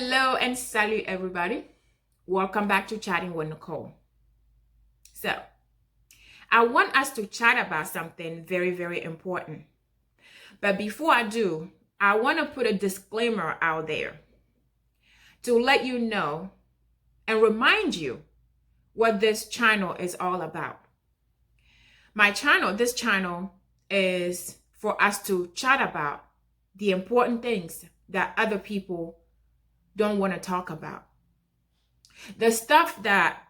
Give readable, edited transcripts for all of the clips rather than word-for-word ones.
Hello and salut everybody. Welcome back to Chatting with Nicole. So, I want us to chat about something very, very important. But before I do, I want to put a disclaimer out there to let you know and remind you what this channel is all about. This channel is for us to chat about the important things that other people don't want to talk about. The stuff that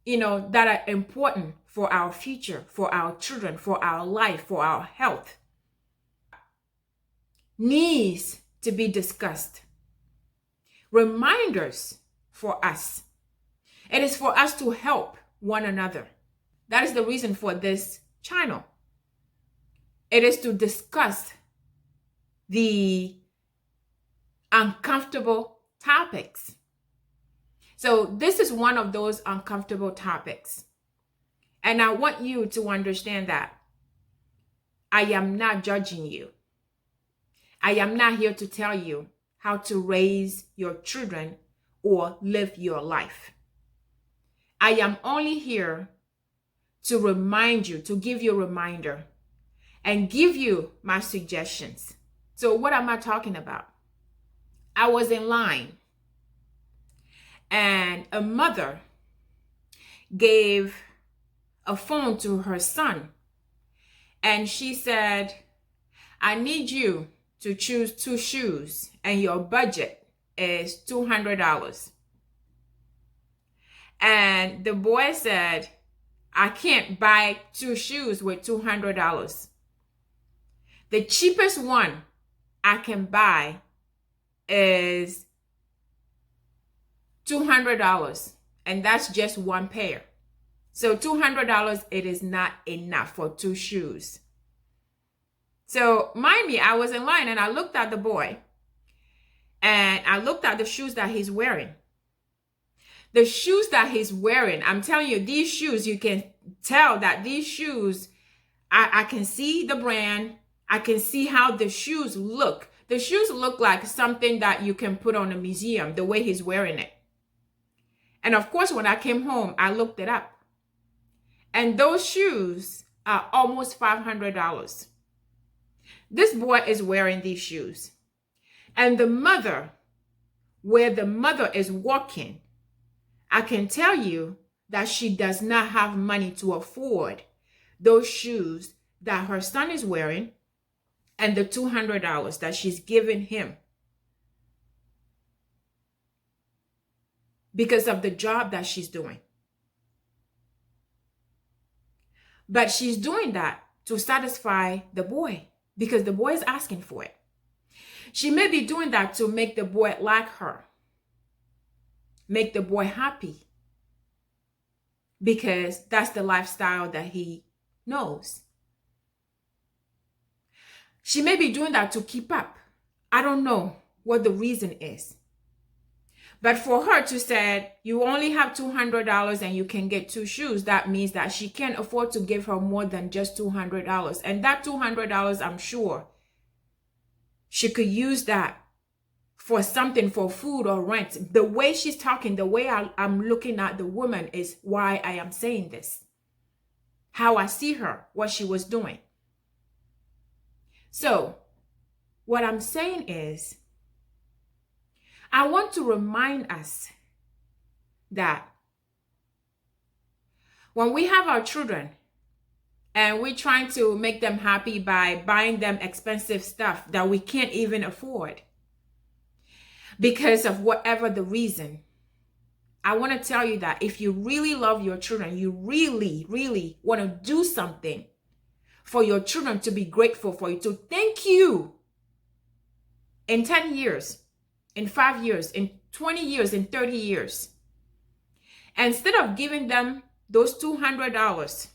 are important for our future, for our children, for our life, for our health, needs to be discussed. Reminders for us. It is for us to help one another. That is the reason for this channel. It is to discuss the uncomfortable topics. So this is one of those uncomfortable topics. And I want you to understand that I am not judging you. I am not here to tell you how to raise your children or live your life. I am only here to remind you, to give you a reminder and give you my suggestions. So what am I talking about? I was in line and a mother gave a phone to her son and she said, I need you to choose 2 shoes and your budget is $200. And the boy said, I can't buy 2 shoes with $200. The cheapest one I can buy is $200, and that's just 1 pair. So $200, it is not enough for 2 shoes. So mind me, I was in line and I looked at the boy and I looked at the shoes that he's wearing. The shoes that he's wearing, I'm telling you, these shoes, you can tell that these shoes, I can see the brand. I can see how the shoes look. The shoes look like something that you can put on a museum, the way he's wearing it. And of course, when I came home, I looked it up. And those shoes are almost $500. This boy is wearing these shoes. And the mother, where the mother is walking, I can tell you that she does not have money to afford those shoes that her son is wearing and the $200 that she's giving him because of the job that she's doing. But she's doing that to satisfy the boy because the boy is asking for it. She may be doing that to make the boy like her, make the boy happy, because that's the lifestyle that he knows. She may be doing that to keep up. I don't know what the reason is. But for her to say, you only have $200 and you can get 2 shoes, that means that she can't afford to give her more than just $200. And that $200, I'm sure, she could use that for something, for food or rent. The way she's talking, the way I'm looking at the woman is why I am saying this. How I see her, what she was doing. So, what I'm saying is, I want to remind us that when we have our children and we're trying to make them happy by buying them expensive stuff that we can't even afford because of whatever the reason, I want to tell you that if you really love your children, you really, really want to do something for your children to be grateful for you, to thank you in 10 years, in 5 years, in 20 years, in 30 years. Instead of giving them those $200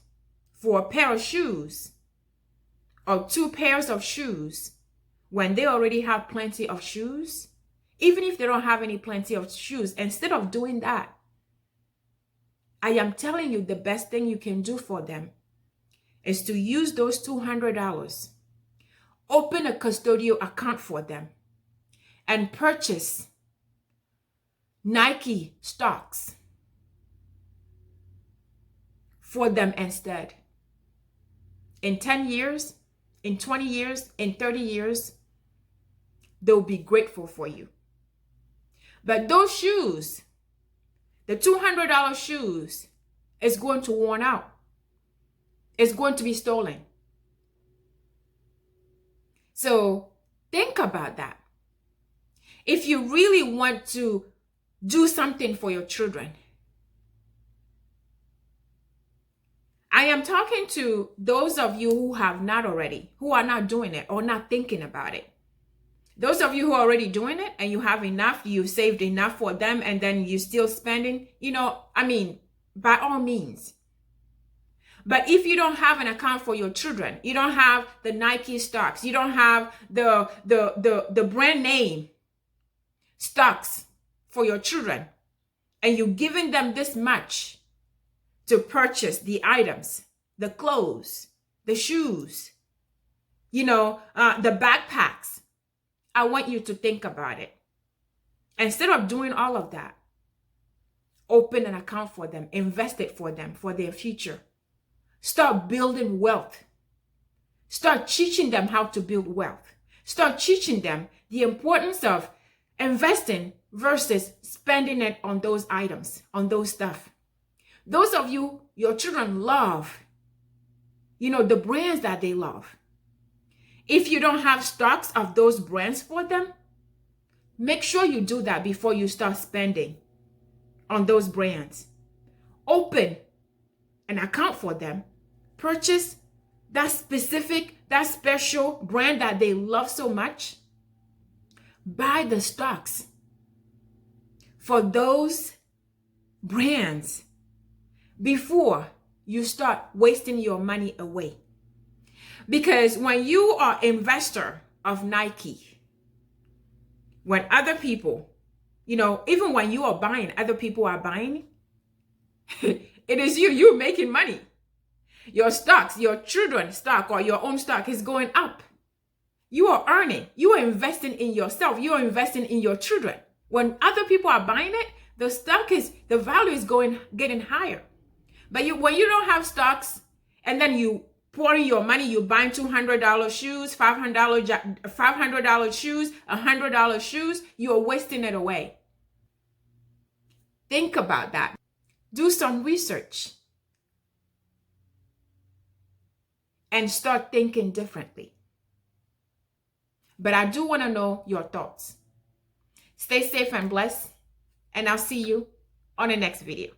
for a pair of shoes or 2 pairs of shoes when they already have plenty of shoes, even if they don't have plenty of shoes, instead of doing that, I am telling you the best thing you can do for them is to use those $200, open a custodial account for them, and purchase Nike stocks for them instead. In 10 years, in 20 years, in 30 years, they'll be grateful for you. But those shoes, the $200 shoes, is going to worn out. It's going to be stolen. So think about that. If you really want to do something for your children, I am talking to those of you who have not already, who are not doing it or not thinking about it. Those of you who are already doing it and you have enough, you saved enough for them, and then you still spending, by all means. But if you don't have an account for your children, you don't have the Nike stocks, you don't have the brand name stocks for your children, and you're giving them this much to purchase the items, the clothes, the shoes, the backpacks, I want you to think about it. Instead of doing all of that, open an account for them, invest it for them, for their future. Start building wealth. Start teaching them how to build wealth. Start teaching them the importance of investing versus spending it on those items, on those stuff. Those of you, your children love, the brands that they love. If you don't have stocks of those brands for them, make sure you do that before you start spending on those brands. Open an account for them. Purchase that special brand that they love so much. Buy the stocks for those brands before you start wasting your money away. Because when you are an investor of Nike, when other people, even when you are buying, other people are buying, it is you're making money. Your stocks, your children's stock or your own stock is going up. You are earning. You are investing in yourself. You are investing in your children. When other people are buying it, the value is getting higher. But when you don't have stocks, and then you pouring your money, you buying $200 shoes, $500 shoes, $100 shoes, you are wasting it away. Think about that. Do some research and start thinking differently. But I do want to know your thoughts. Stay safe and blessed, and I'll see you on the next video.